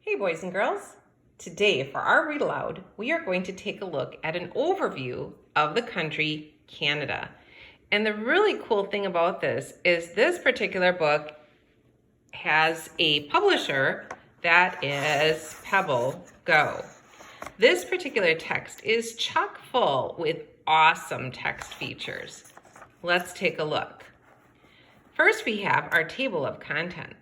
Hey boys and girls, today for our read aloud, we are going to take a look at an overview of the country Canada. And the really cool thing about this is this particular book has a publisher that is Pebble Go. This particular text is chock full with awesome text features. Let's take a look. First, we have our table of contents.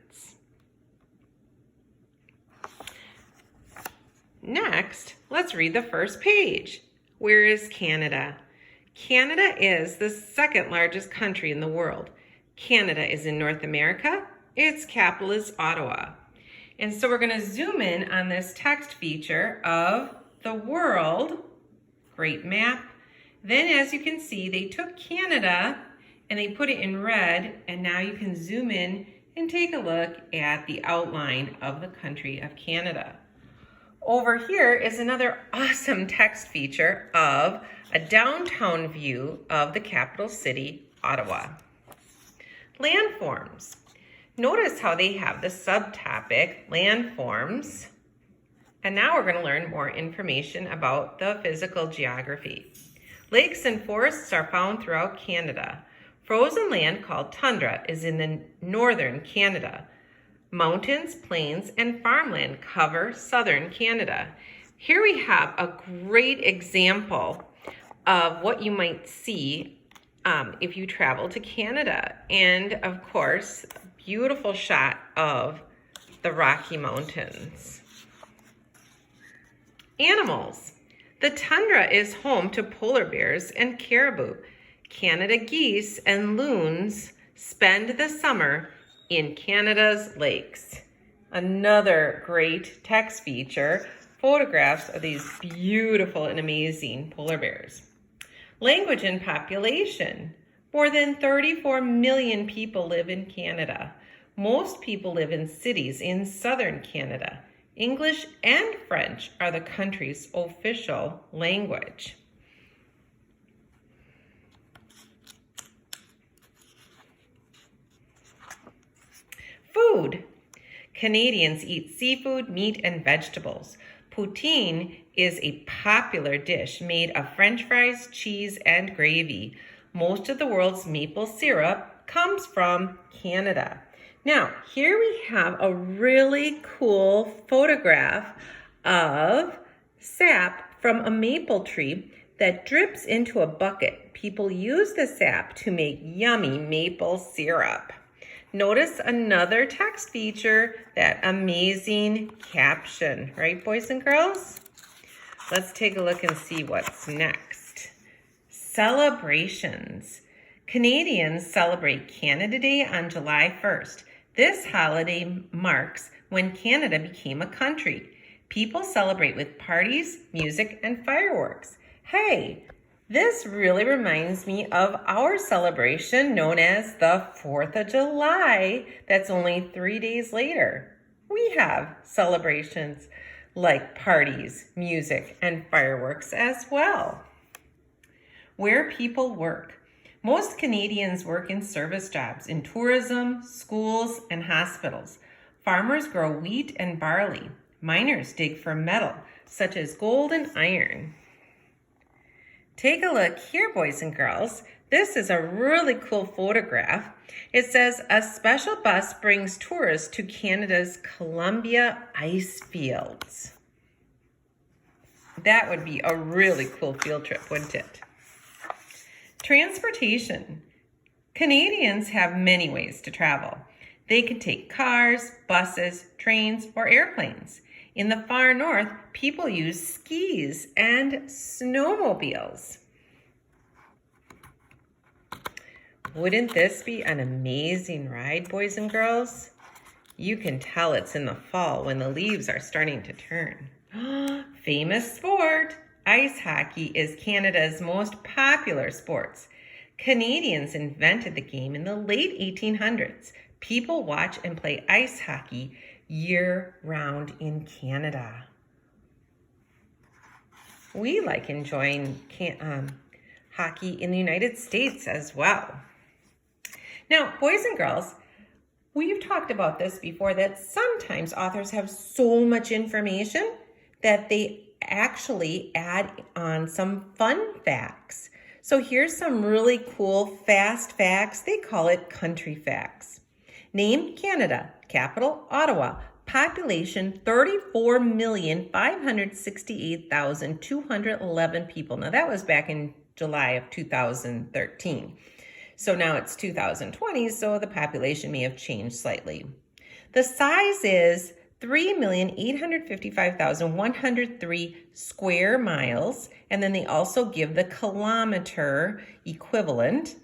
Next, let's read the first page. Where is Canada? Canada is the second largest country in the world. Canada is in North America. Its capital is Ottawa. And so we're going to zoom in on this text feature of the world. Great map. Then, as you can see, they took Canada and they put it in red, and now you can zoom in and take a look at the outline of the country of Canada. Over here is another awesome text feature of a downtown view of the capital city, Ottawa. Landforms. Notice how they have the subtopic, landforms. And now we're going to learn more information about the physical geography. Lakes and forests are found throughout Canada. Frozen land called tundra is in the northern Canada. Mountains, plains, and farmland cover southern Canada. Here we have a great example of what you might see if you travel to Canada. And of course, beautiful shot of the Rocky Mountains. Animals. The tundra is home to polar bears and caribou. Canada geese and loons spend the summer in Canada's lakes. Another great text feature, photographs of these beautiful and amazing polar bears. Language and population. More than 34 million people live in Canada. Most people live in cities in southern Canada. English and French are the country's official language. Food. Canadians eat seafood, meat, and vegetables. Poutine is a popular dish made of French fries, cheese, and gravy. Most of the world's maple syrup comes from Canada. Now, here we have a really cool photograph of sap from a maple tree that drips into a bucket. People use the sap to make yummy maple syrup. Notice another text feature, that amazing caption, right, boys and girls? Let's take a look and see what's next. Celebrations. Canadians celebrate Canada Day on July 1st. This holiday marks when Canada became a country. People celebrate with parties, music, and fireworks. Hey, this really reminds me of our celebration known as the 4th of July. That's only 3 days later. We have celebrations like parties, music, and fireworks as well. Where people work. Most Canadians work in service jobs in tourism, schools, and hospitals. Farmers grow wheat and barley. Miners dig for metal, such as gold and iron. Take a look here, boys and girls. This is a really cool photograph. It says, a special bus brings tourists to Canada's Columbia ice fields. That would be a really cool field trip, wouldn't it? Transportation. Canadians have many ways to travel. They can take cars, buses, trains, or airplanes. In the far north, people use skis and snowmobiles. Wouldn't this be an amazing ride, boys and girls? You can tell it's in the fall when the leaves are starting to turn. Famous sport. Ice hockey is Canada's most popular sports. Canadians invented the game in the late 1800s. People watch and play ice hockey year-round in Canada. We like enjoying hockey in the United States as well. Now, boys and girls, We've talked about this before, that sometimes authors have so much information that they actually add on some fun facts. So here's some really cool fast facts. They call it country facts. Name Canada. Capital Ottawa. Population 34,568,211 people. Now that was back in July of 2013. So now it's 2020, so the population may have changed slightly. The size is 3,855,103 square miles, and then they also give the kilometer equivalent.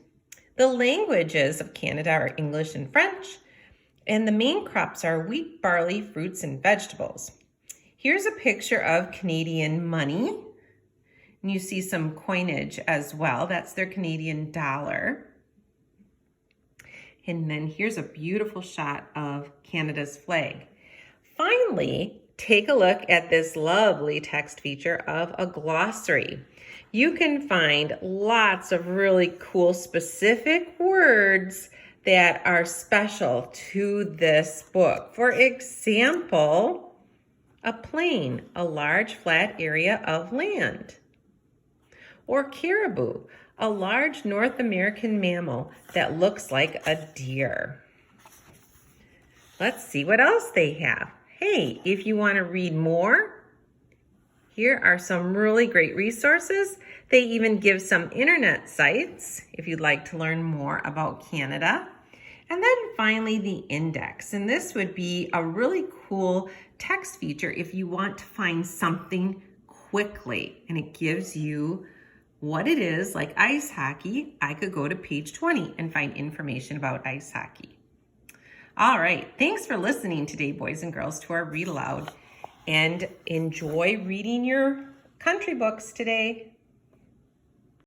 The languages of Canada are English and French, and the main crops are wheat, barley, fruits, and vegetables. Here's a picture of Canadian money, and you see some coinage as well. That's their Canadian dollar. And then here's a beautiful shot of Canada's flag. Finally, take a look at this lovely text feature of a glossary. You can find lots of really cool specific words that are special to this book. For example, a plain, a large flat area of land. Or caribou, a large North American mammal that looks like a deer. Let's see what else they have. Hey, if you want to read more, here are some really great resources. They even give some internet sites if you'd like to learn more about Canada. And then finally, the index. And this would be a really cool text feature if you want to find something quickly. And it gives you what it is, like ice hockey. I could go to page 20 and find information about ice hockey. All right, thanks for listening today, boys and girls, to our Read Aloud. And enjoy reading your country books today.